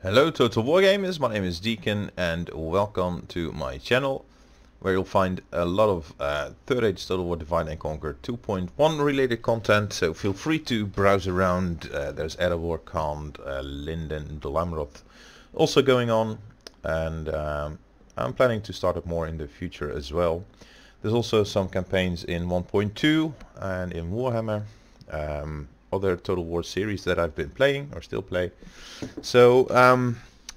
Hello Total Wargamers, my name is Deacon and welcome to my channel where you'll find a lot of 3rd Age Total War Divide and Conquer 2.1 related content, so feel free to browse around. There's Edward, Khan, Linden, Dolamroth also going on, and I'm planning to start up more in the future as well. There's also some campaigns in 1.2 and in Warhammer. Other Total War series that I've been playing or still play. So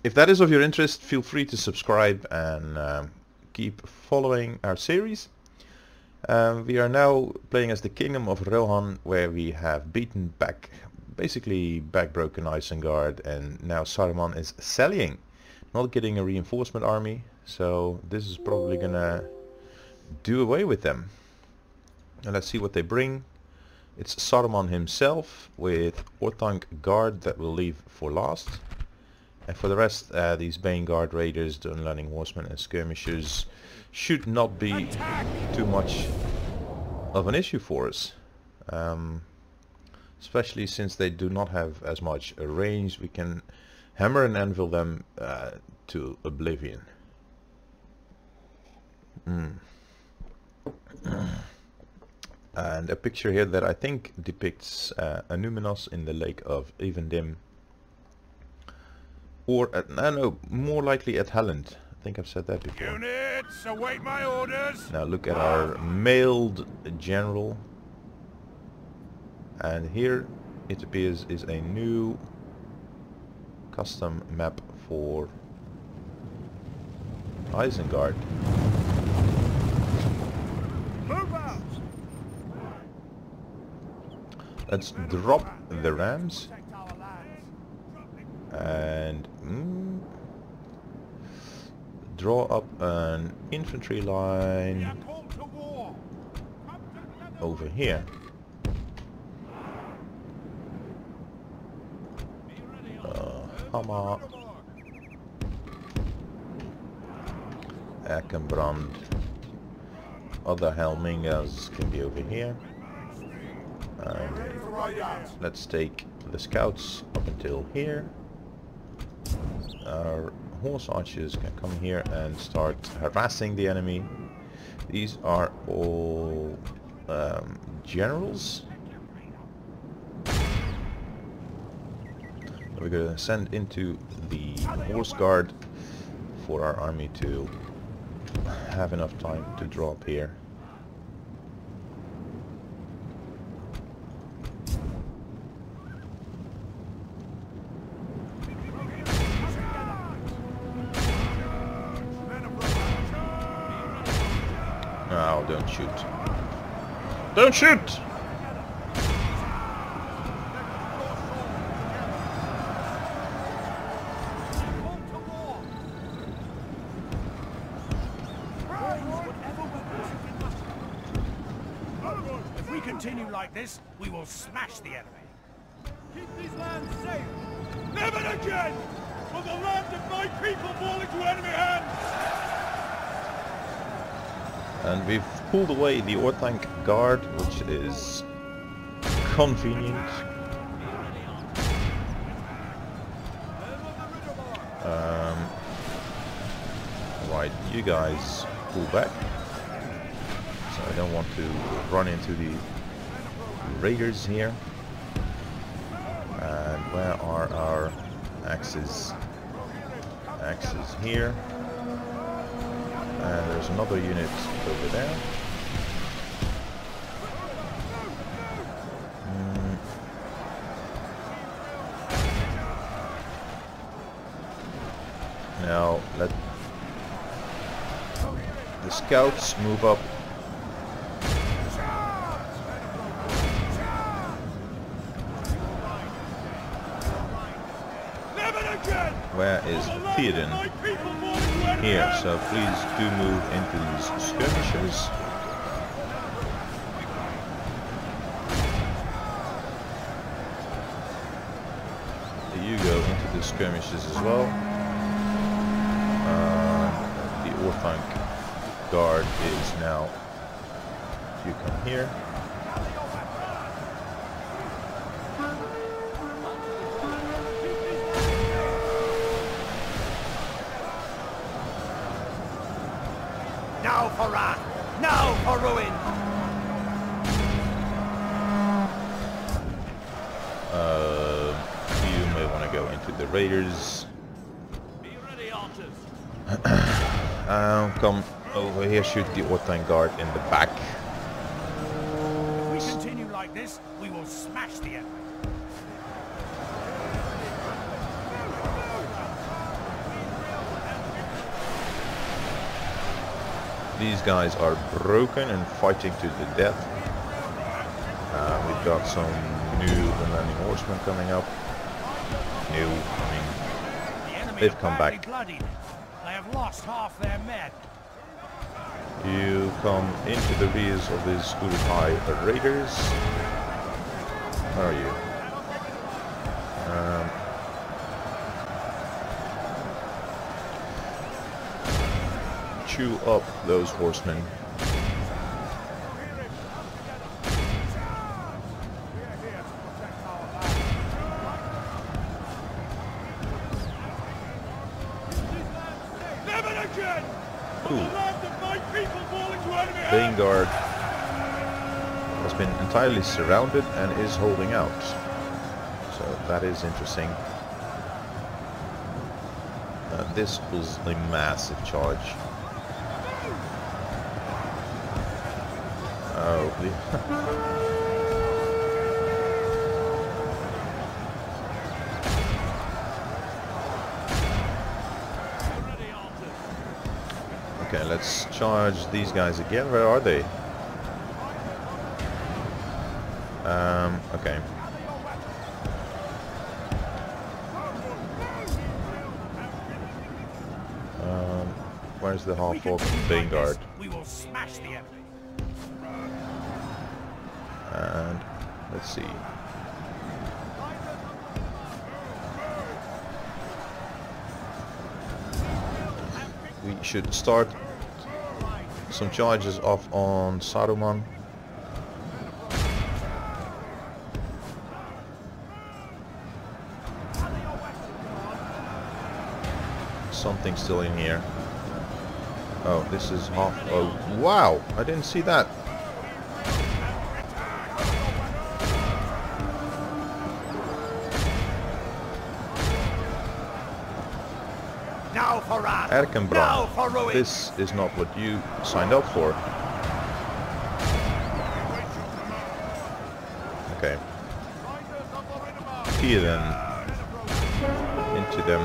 if that is of your interest, feel free to subscribe and keep following our series. We are now playing as the Kingdom of Rohan, where we have beaten back, basically backbroken Isengard, and now Saruman is sallying, not getting a reinforcement army, so this is probably gonna do away with them. And let's see what they bring. It's Saruman himself with Orthanc Guard that we'll leave for last. And for the rest, these Bane Guard Raiders, the Unlearning Horsemen and Skirmishers should not be too much of an issue for us. Especially since they do not have as much range, we can hammer and anvil them to oblivion. And a picture here that I think depicts a Numinos in the Lake of Evendim, or at, no, more likely at Halland. I think I've said that before. Units, await my orders. Now look at our mailed general, and here it appears is a new custom map for Isengard. Let's drop the rams and draw up an infantry line over here. Hammer, Ekenbrand, other Helmingas can be over here. Let's take the scouts up until here. Our horse archers can come here and start harassing the enemy. These are all generals. We're going to send into the horse guard for our army to have enough time to draw up here. No, don't shoot. Don't shoot! If we continue like this, we will smash the enemy. Keep these lands safe. Never again will the land of my people fall into enemy hands. And we've pulled away the Orthanc Guard, which is convenient. Right, you guys pull back. So I don't want to run into the raiders here. And where are our axes? Axes here. And there's another unit over there. Now let the scouts move up. Where is Theoden? Here, so please do move into these skirmishers. You go into the skirmishes as well. The Orthanc Guard is now. You come here. wrath! Now for ruin! You may want to go into the raiders. Be ready, archers! Come over here, shoot the Isengard in the back. If we continue like this, we will smash the enemy. These guys are broken and fighting to the death. We've got some new landing horsemen coming up. New, I mean, they've come back. Bloodied. They have lost half their men. You come into the rears of these Urukai raiders. Where are you? Chew up those horsemen. Cool. Isengard has been entirely surrounded and is holding out. So that is interesting. This was a massive charge. Oh, okay, let's charge these guys again. Where are they? Okay. Where's the half-orc Isengard? We will smash the enemy. And let's see. We should start some charges off on Saruman. Something still in here. Oh, this is half. Oh, wow! I didn't see that. Erkenbrand, this is not what you signed up for. Okay. Here then. Into them.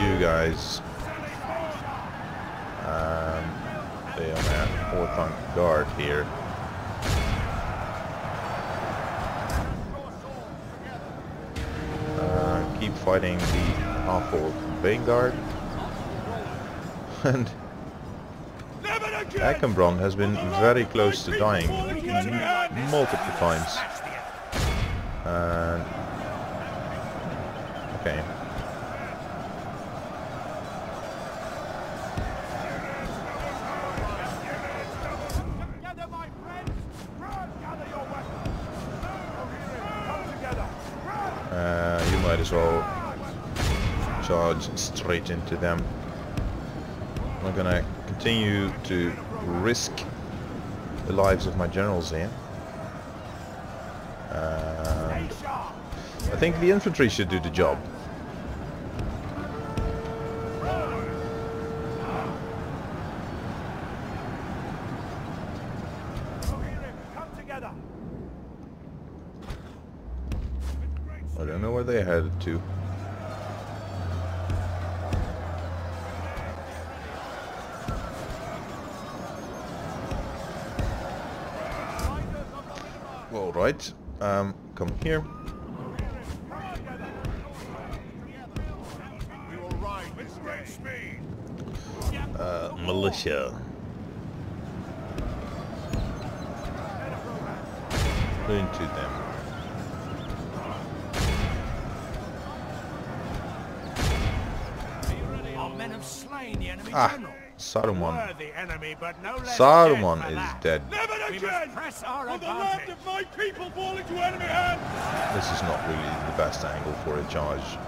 You guys. They are at Orthanc Guard here. Keep fighting the half-orc Isengard. And Erkenbrand has been very close to dying multiple times. And okay. You might as well charge straight into them. I'm gonna continue to risk the lives of my generals here. And I think the infantry should do the job. I don't know where they headed to. All right, come here. Militia. Into them. Our men have slain the enemy general. Saruman. Worthy enemy, but no less Saruman dead is for that. dead. Never again! Press our The land advantage. of my people fall into enemy hands! This is not really the best angle for a charge.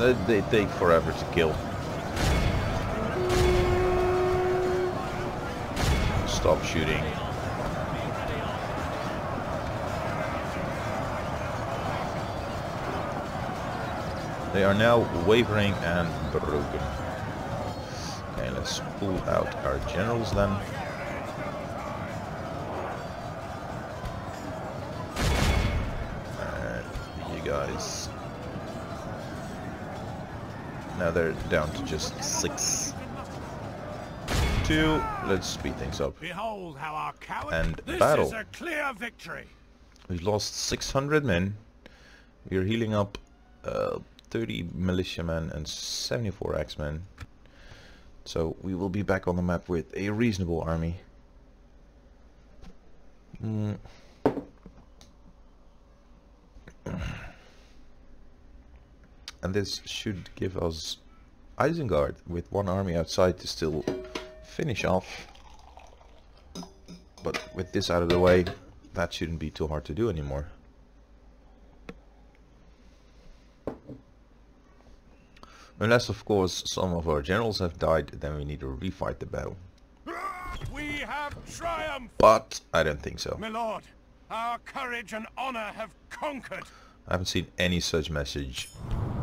They take forever to kill. Stop shooting. They are now wavering and broken. Okay, let's pull out our generals then. And you guys. Now they're down to just 6. 2. Let's speed things up. Behold how our coward. And this battle. is a clear victory. We've lost 600 men. We are healing up 30 militiamen and 74 axemen. So we will be back on the map with a reasonable army. And this should give us Isengard with one army outside to still finish off. But with this out of the way, that shouldn't be too hard to do anymore. Unless of course some of our generals have died, then we need to refight the battle. We have triumphed. But I don't think so. My lord, our courage and honor have conquered. I haven't seen any such message.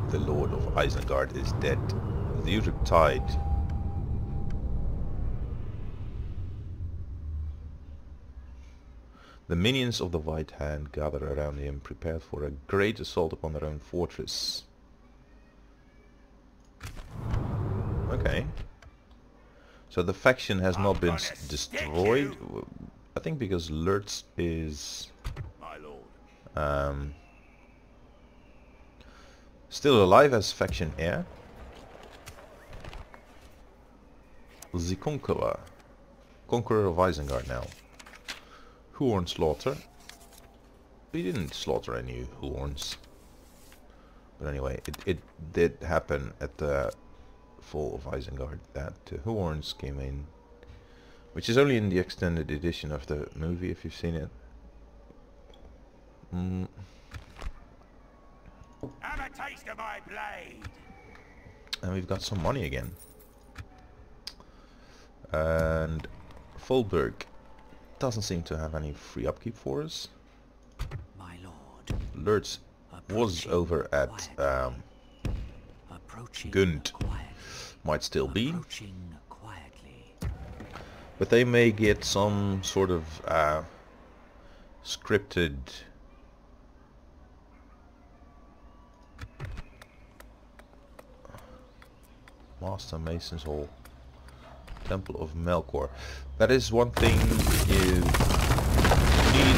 The Lord of Isengard is dead. The Utrecht tide. The minions of the White Hand gather around him, prepared for a great assault upon their own fortress. Okay. So the faction has not been destroyed. I think because Lurtz is My lord. Still alive as faction heir. The Conqueror. Conqueror of Isengard now. Horn slaughter. We didn't slaughter any horns. But anyway, it did happen at the fall of Isengard that horns came in. Which is only in the extended edition of the movie if you've seen it. Have a taste of my blade. And we've got some money again. And Volberg doesn't seem to have any free upkeep for us. My lord. Lurtz was over at Gund. Might still be. But they may get some sort of scripted Master Mason's Hall. Temple of Melkor. That is one thing you need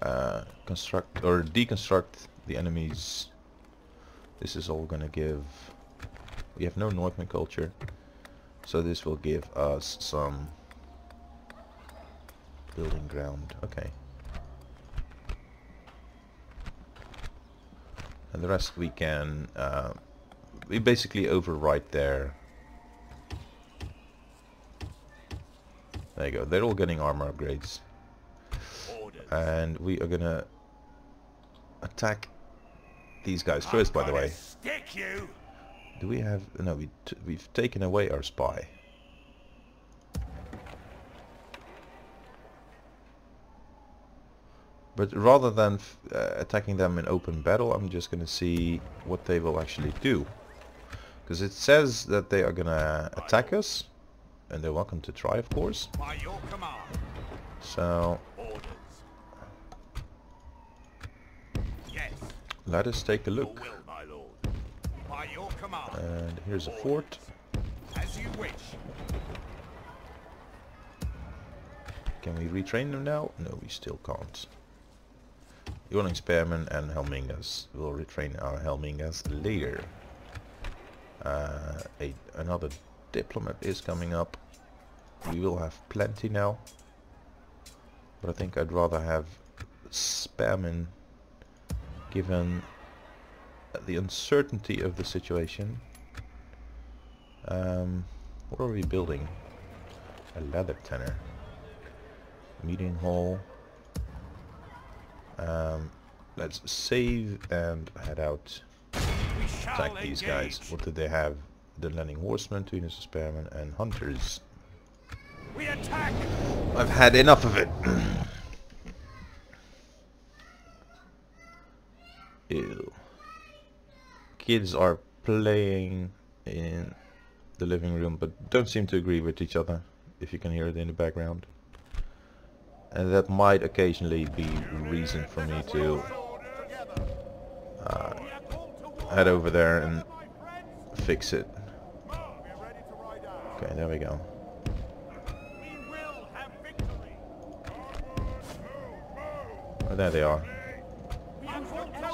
to construct or deconstruct the enemies. This is all gonna give. We have no Northman culture, so this will give us some building ground. Okay. And the rest we can we basically overwrite there. There you go. They're all getting armor upgrades. And we are gonna attack these guys first, by the way. Stick you. Do we have... No, we've taken away our spy. But rather than attacking them in open battle, I'm just gonna see what they will actually do. Because it says that they are gonna attack us, and they're welcome to try, of course. By your command. So Orders. Yes. let us take a Your look. will, my lord. By your command. And here's a fort. As you wish. Can we retrain them now? No, we still can't. Yawning Spearmen and Helmingas. We'll retrain our Helmingas later. Another diplomat is coming up. We will have plenty now. But I think I'd rather have Spearmen, given the uncertainty of the situation. What are we building? A leather tenor. Meeting hall. let's save and head out. We shall Attack these guys. engage. What do they have? The landing horsemen, 2 units of spearmen, and hunters. We attack. I've had enough of it. Ew. Kids are playing in the living room, but don't seem to agree with each other, if you can hear it in the background. And that might occasionally be reason for me to head over there and fix it. Okay, there we go. We will have victory. Oh, there they are.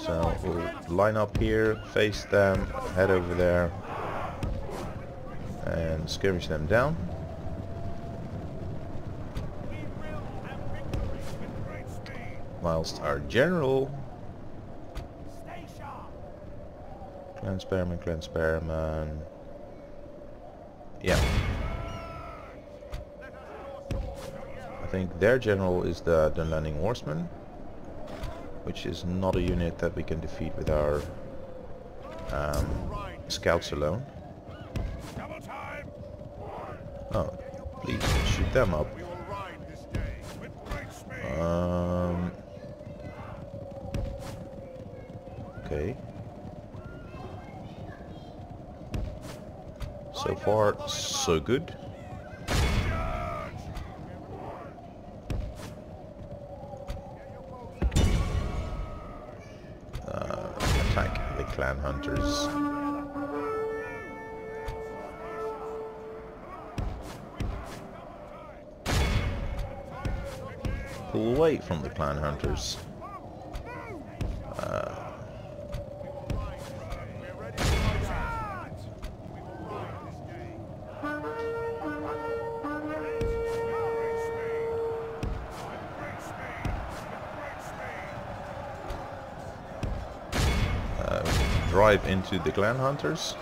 So we'll line up here, face them, head over there, and skirmish them down. Whilst our general, clan spearman, yeah. I think their general is the landing horseman, which is not a unit that we can defeat with our scouts alone. Oh, please shoot them up. Okay. So far, so good. Attack the clan hunters. Pull away from the clan hunters. Drive into the clan hunters.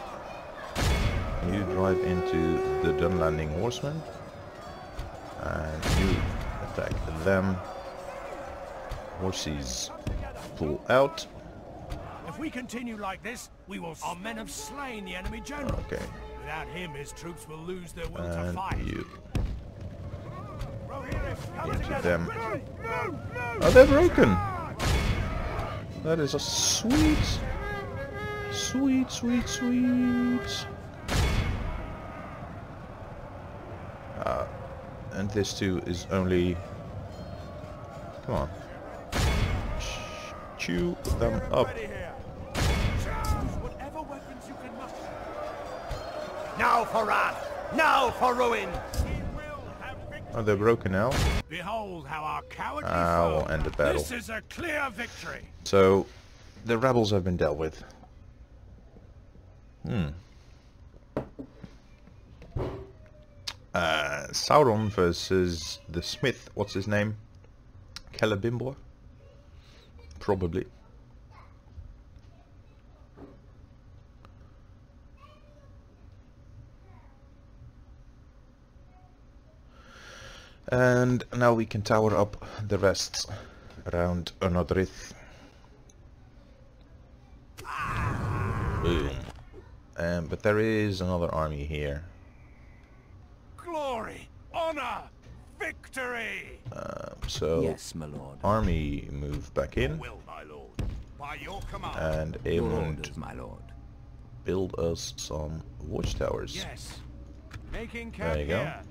You drive into the landing horsemen. And you attack them. Horses pull out. If we continue like this, we will. Our men have slain the enemy general. Okay. Without him, his troops will lose their will to And fight. you Come into together. them. Oh, they're broken. That is a sweet, sweet, sweet, sweet. And this too is only. Come on. Chew them up. Whatever weapons you can muster. Now for wrath! Now for ruin! We will have victory. Oh, they're broken now. Behold how our cowardly We'll foe. end the battle. This is a clear victory. So, the rebels have been dealt with. Sauron versus the Smith. What's his name? Celebrimbor? Probably. And now we can tower up the rest around Onodrith. Boom. But there is another army here. Glory, honor, victory. So Yes, my lord. army move back in, Will, my lord. By your command. and Your Aemond orders, my lord. build us some watchtowers. Yes. Making There camp you go. here.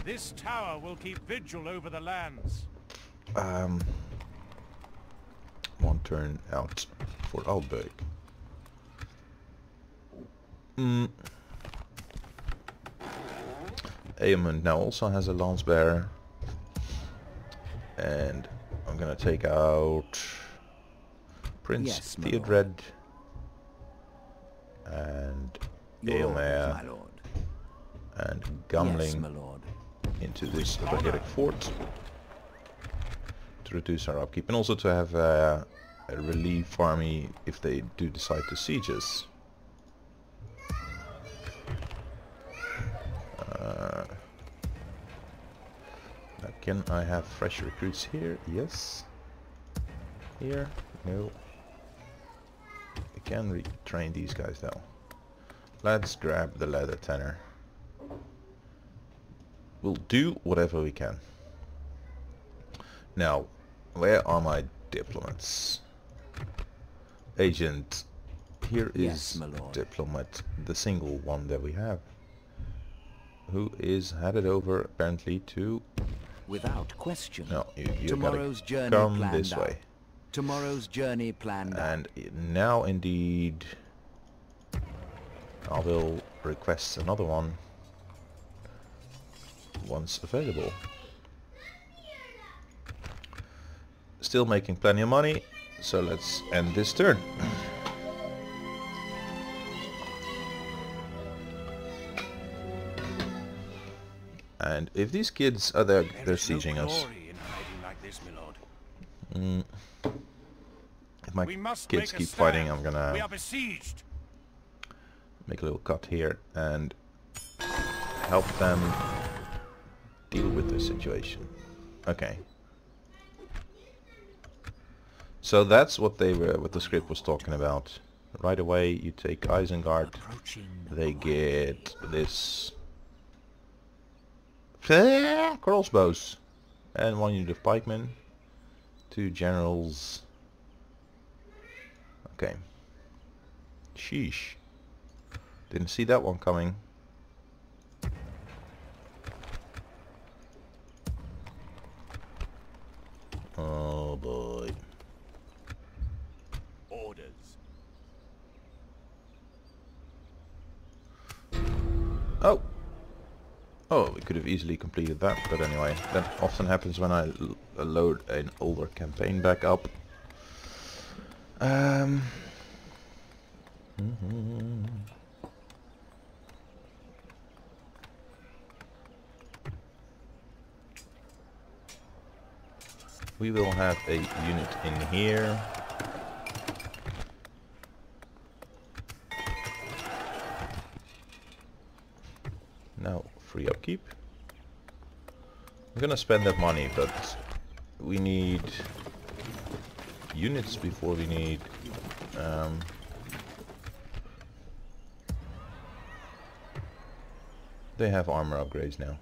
This tower will keep vigil over the lands. One turn out for Alberg. Aemond now also has a lance bearer, and I'm gonna take out Prince Yes, my Theodred and Your orders, my Eomer lord. and Yes, Gimling my lord. into this Rohirric fort to reduce our upkeep, and also to have a relief army if they do decide to siege us. Can I have fresh recruits here? Yes. Here. No. We can retrain these guys though. Let's grab the leather tanner. We'll do whatever we can. Now, where are my diplomats? Agent, here is Yes, my lord. diplomat, the single one that we have, who is headed over apparently to... Without question. No, you Tomorrow's gotta journey come planned this out. way. Tomorrow's journey planned out. And now indeed I will request another one once available. Still making plenty of money, so let's end this turn. And if these kids are there, they're sieging us. If my kids keep fighting, I'm gonna We are besieged. make a little cut here and help them deal with the situation. Okay. So that's what what the script was talking about. Right away you take Isengard, they get this crossbows and 1 unit of pikemen, 2 generals. Okay. Sheesh. Didn't see that one coming. Oh boy. Orders. Oh! Oh, we could have easily completed that, but anyway, that often happens when I load an older campaign back up. We will have a unit in here. Now, free upkeep. I'm gonna spend that money, but we need units before we need they have armor upgrades now.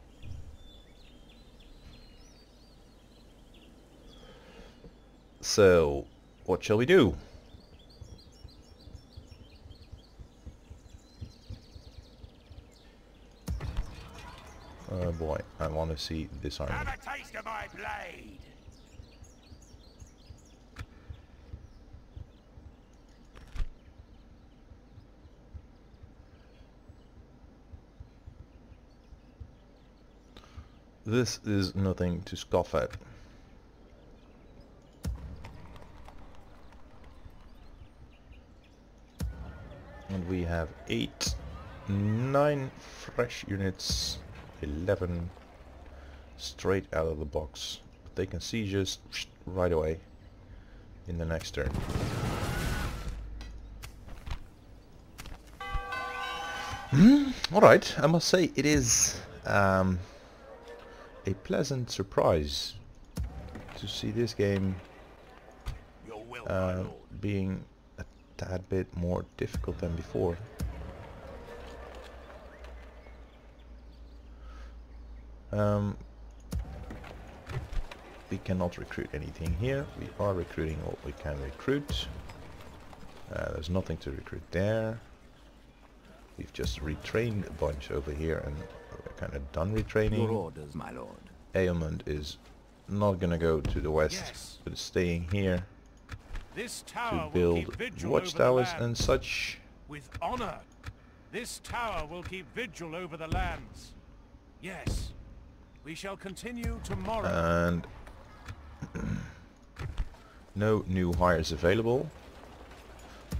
So, what shall we do? Oh boy, I want to see this army. Have a taste of my blade. This is nothing to scoff at. And we have 8, 9 fresh units, 11 straight out of the box. But they can siege us right away in the next turn. Alright, I must say it is a pleasant surprise to see this game Your will, my lord. being a tad bit more difficult than before. We cannot recruit anything here. We are recruiting what we can recruit. There's nothing to recruit there. We've just retrained a bunch over here and we're kind of done retraining. Your orders, my lord. Ailment is not gonna go to the west, Yes. but is staying here This to tower will build keep vigil watchtowers over the and lands. such. With honor. This tower will keep vigil over the lands. Yes. We shall continue tomorrow. And no new hires available.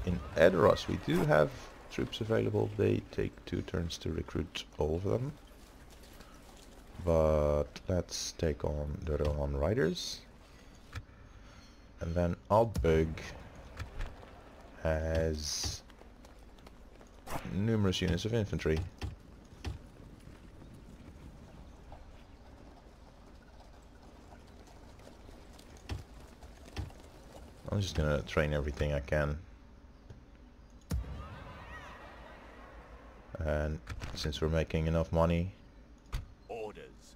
In Edoras we do have troops available. They take 2 turns to recruit all of them. But let's take on the Rohan riders. And then Altberg has numerous units of infantry. I'm just gonna train everything I can. And since we're making enough money... Orders.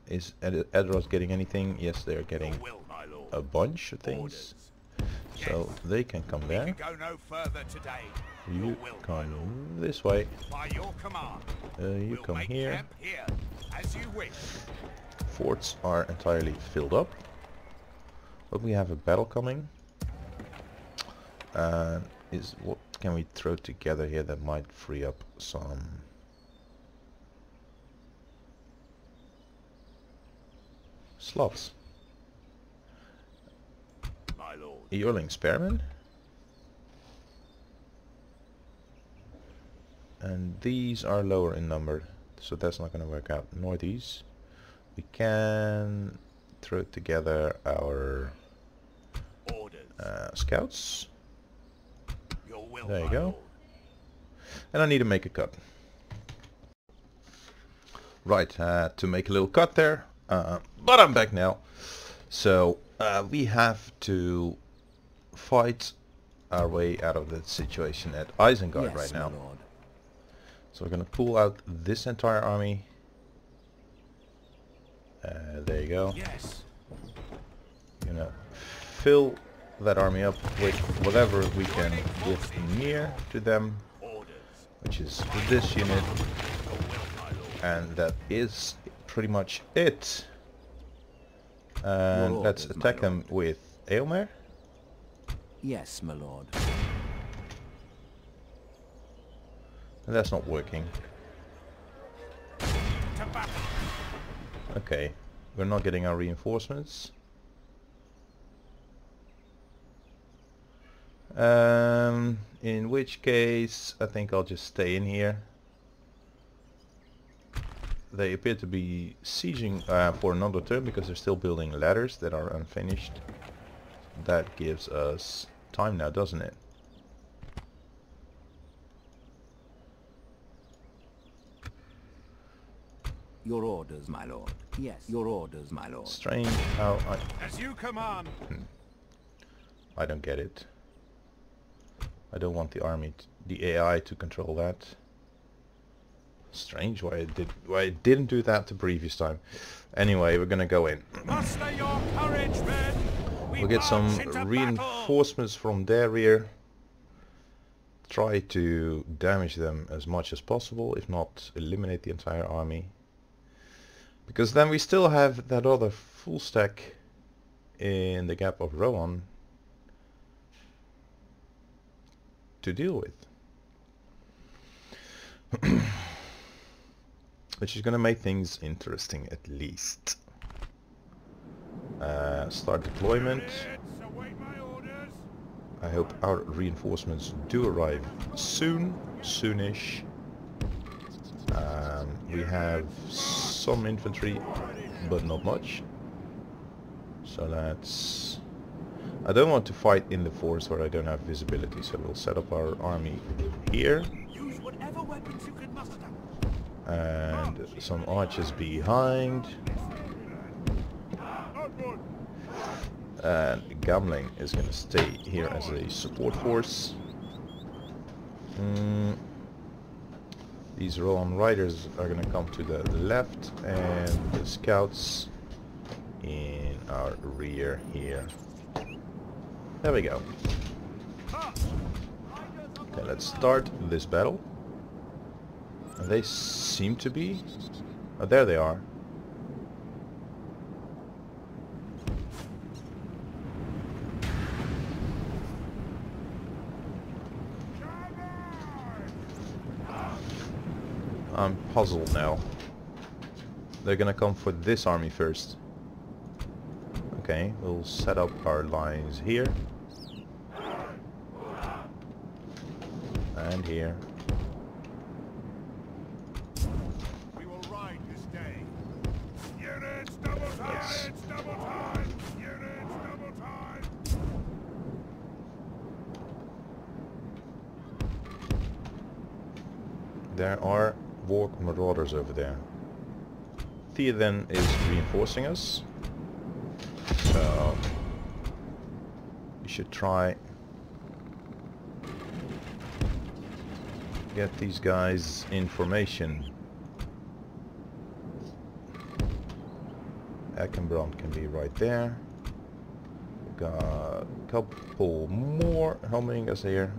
Is Edros getting anything? Yes, they're getting Your will, my lord. a bunch of things. Orders. So they can come We there. can go no further today. You Your will, my lord. come this way. By your command. You We'll come make here. camp here, as you wish. Forts are entirely filled up. But we have a battle coming. What can we throw together here that might free up some slots? My lord. Yearling Spearman. And these are lower in number, so that's not going to work out. Nor these. We can throw together our Orders. scouts. Your will, There you my go. lord. And I need to make a cut. Right, to make a little cut there. But I'm back now. So we have to fight our way out of the situation at Isengard right now. Lord. So we're going to pull out this entire army. There you go. Yes. Going to fill that army up with whatever we can get near to them, Orders. which is this unit, Your will, my lord. and that is pretty much it. And Your let's orders, my attack them with Aylmer. Yes, my lord. And that's not working. To battle. Okay, we're not getting our reinforcements. In which case, I think I'll just stay in here. They appear to be sieging for another turn because they're still building ladders that are unfinished. That gives us time now, doesn't it? Your orders, my lord. Yes, your orders, my lord. Strange how As you command. I don't get it. I don't want the army, the AI to control that. Strange why I didn't do that the previous time. Anyway, we're gonna go in. Muster your courage, men. We'll get some march into reinforcements from their rear. Try to damage them as much as possible, if not eliminate the entire army. Because then we still have that other full stack in the gap of Rohan to deal with. Which is going to make things interesting at least. Start deployment. battle. Await my orders. I hope our reinforcements do arrive soon, soonish. We have some infantry, but not much. So let's... I don't want to fight in the forest where I don't have visibility, so we'll set up our army here. Use whatever weapons you can muster. And some archers behind. And Gamling is going to stay here as a support force. These Rohan riders are going to come to the left, and the scouts in our rear here. There we go. Okay, let's start this battle. And they seem to be... Oh, there they are. I'm puzzled now. They're gonna come for this army first. Okay, we'll set up our lines here. And here. We will ride this day. Units double time! It's double time! Units double time! There are war marauders over there. Theoden is reinforcing us. So we should try get these guys information. Eckenbrand can be right there. We've got a couple more Helmingers here.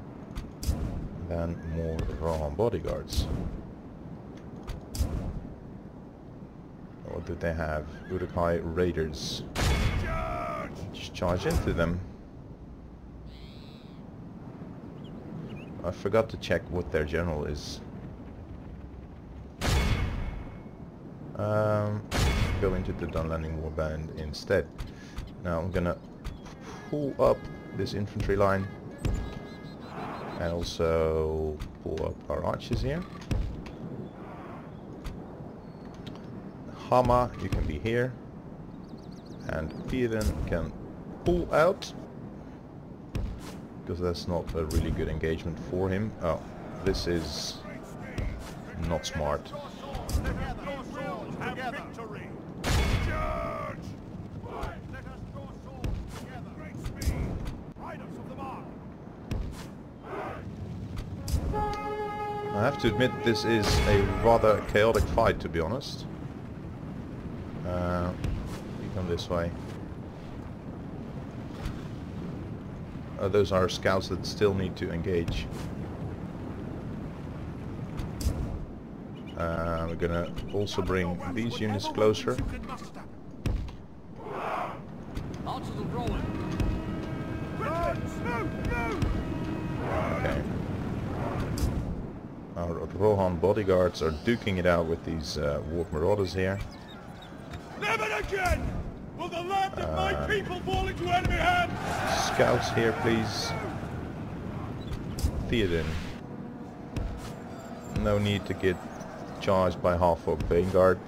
Then more Rohan bodyguards. What do they have? Urukai raiders. Just charge into them. I forgot to check what their general is. Go into the Dunlanding warband instead. Now I'm gonna pull up this infantry line and also pull up our archers here. Hama, you can be here, and Viren can pull out, because that's not a really good engagement for him. Oh, this is not smart. I have to admit this is a rather chaotic fight, to be honest. You come this way. Those are scouts that still need to engage. We're gonna also bring these units closer. Okay. Our Rohan bodyguards are duking it out with these Warp Marauders here. Never again will the land of my people fall into enemy hands! Scouts here, please. Theoden. No need to get charged by half-orc Vanguard.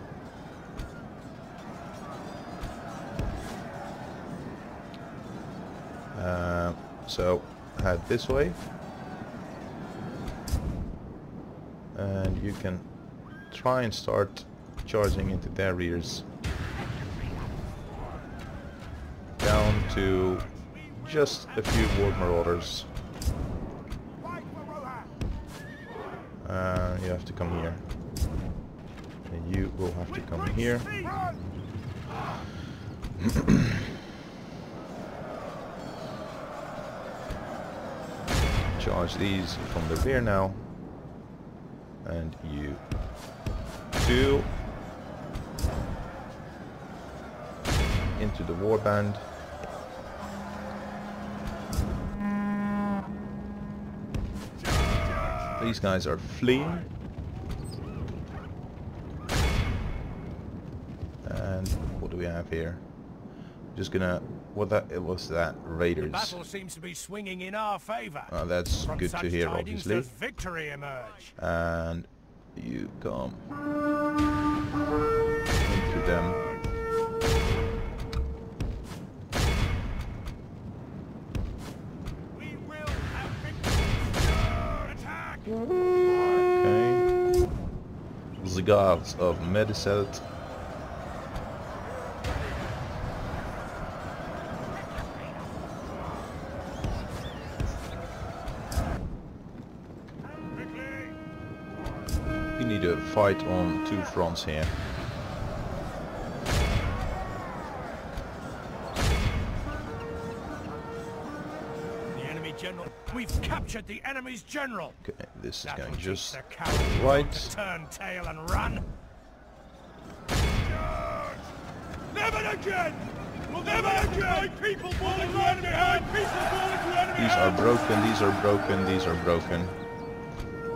So head this way. And you can try and start charging into their rears. Down to just a few Warp Marauders. You have to come here. And you will have to come here. Charge these from the rear now. And you two into the warband. These guys are fleeing. And what do we have here? Just gonna... it was that? Raiders. The battle seems to be swinging in our favor. That's From good such to hear, tidings obviously. does victory emerge. And you come into them. We will have victory. Attack! Okay. The guards of Mediselt. We need to fight on two fronts here. The enemy general. We've captured the enemy's general. Okay, this is That'll going teach just the coward right. to turn tail and run. Never again! Will never again! My people fall into enemy hands! My people fall into enemy These are broken, these are broken, these are broken.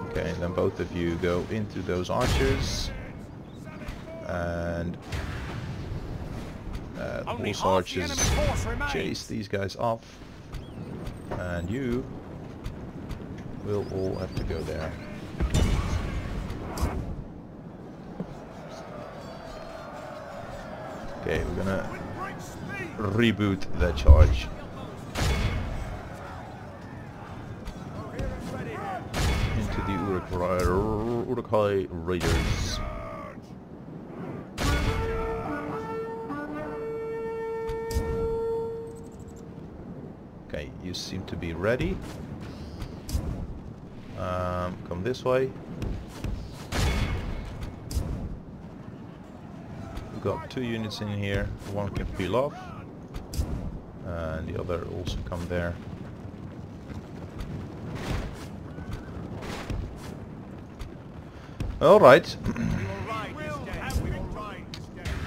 Okay, then both of you go into those archers. And those archers chase these guys off. And you will all have to go there. Okay, we're gonna reboot that charge. Into the Urukai Raiders. Okay, you seem to be ready. Come this way. We've got 2 units in here. One can peel off. And the other also come there. Alright.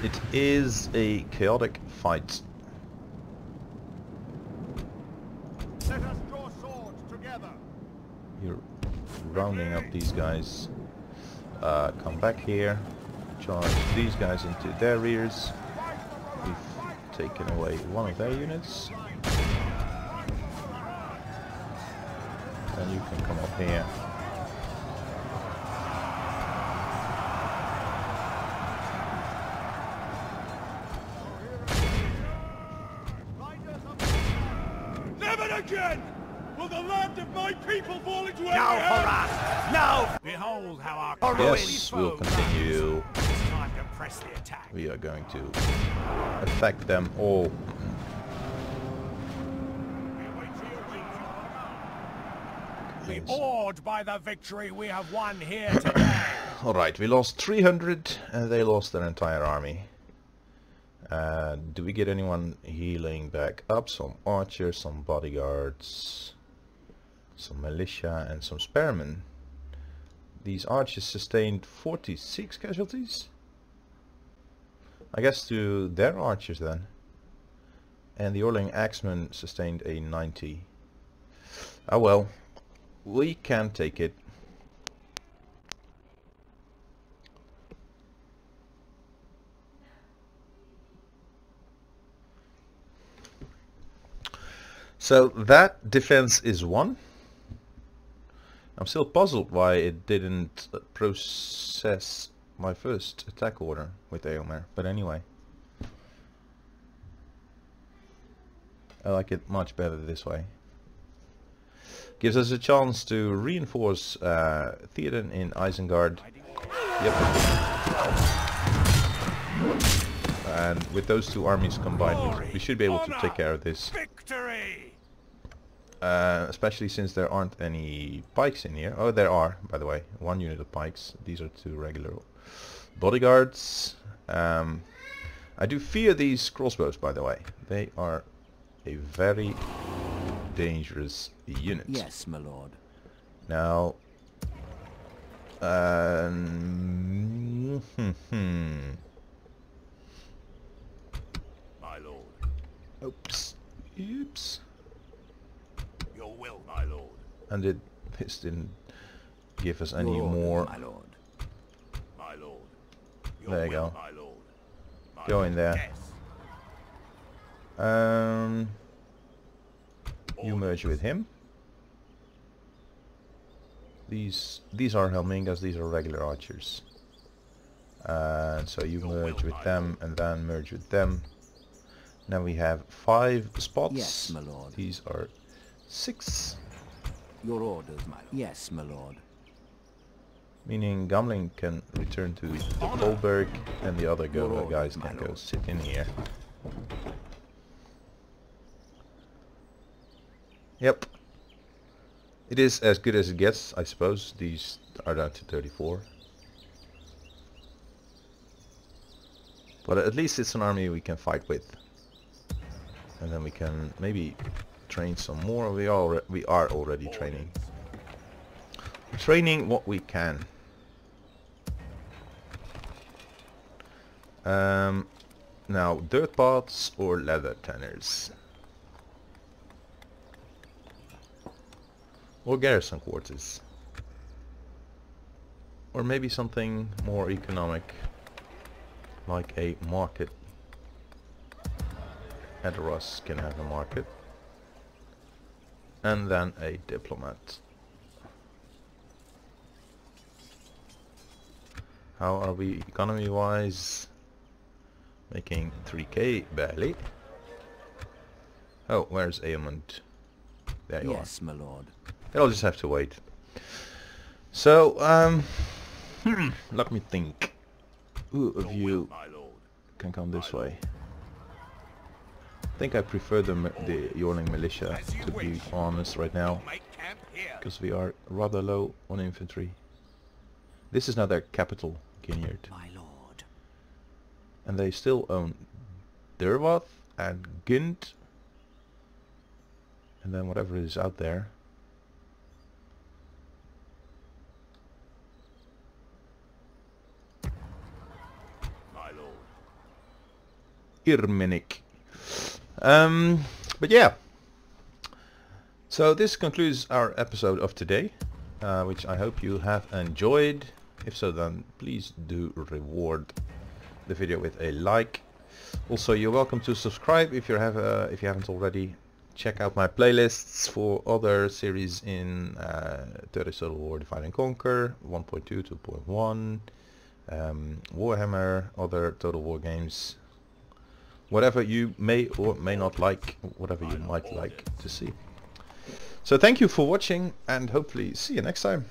It is a chaotic fight. Let us draw swords together. You're rounding up these guys. Come back here. Charge these guys into their rears. We've taken away one of their units. And you can come up here. Never again will the land of my people fall into enemy Now, hands. Horan! Now! Behold how our For Yes, we'll continue. It's time to press the attack. We are going to attack them all. Be awed by the victory we have won here today. Alright, we lost 300 and they lost their entire army. Do we get anyone healing back up? Some archers, some bodyguards, some militia and some spearmen. These archers sustained 46 casualties? I guess to their archers then. And the Orling Axemen sustained a 90. Oh well, we can take it. So that defense is won. I'm still puzzled why it didn't process my first attack order with Eomer, but anyway. I like it much better this way. Gives us a chance to reinforce Theoden in Isengard. Yep. And with those 2 armies combined, we should be able to take care of this. Victory! Especially since there aren't any pikes in here. Oh, there are, by the way. 1 unit of pikes. These are 2 regular bodyguards. I do fear these crossbows, by the way. They are a very dangerous unit. Yes, my lord. Now, My lord. oops. Your will, my lord. And this didn't give us any Your order, more. my lord. My lord. Your There you will, go. my lord. My Go lord. in there. Yes. You merge with him. These are Helmingas, these are regular archers. So you merge with them and then merge with them. Now we have 5 spots. Yes, my lord. These are 6. Your orders, my lord. Yes, my lord. Meaning Gamling can return to the Polberg and the other Your orders, guys my can go lord. sit in here. Yep. It is as good as it gets, I suppose. These are down to 34. But at least it's an army we can fight with. And then we can maybe train some more. We are already training. Training what we can. Now, dirt paths or leather tanners? Or garrison quarters? Or maybe something more economic, like a market. Edoras can have a market. And then a diplomat. How are we economy wise? Making 3k barely. Oh, where's Aemond? There you are. Yes, my lord. I'll just have to wait. So, let me think. Who of you My lord. can come this way? think I prefer the Yorling militia, to be honest, right now, Make camp here. because we are rather low on infantry. This is now their capital, Ginyard. My lord. And they still own Derwath and Gund. And then whatever is out there. My lord. Irmenik. But yeah. So this concludes our episode of today, which I hope you have enjoyed. If so, then please do reward the video with a like. Also, you're welcome to subscribe if you haven't already. Check out my playlists for other series in Third Age Total War Divide and Conquer, 1.2, 2.1, Warhammer, other Total War games. Whatever you may or may not like, whatever you might like to see. So thank you for watching, and hopefully see you next time.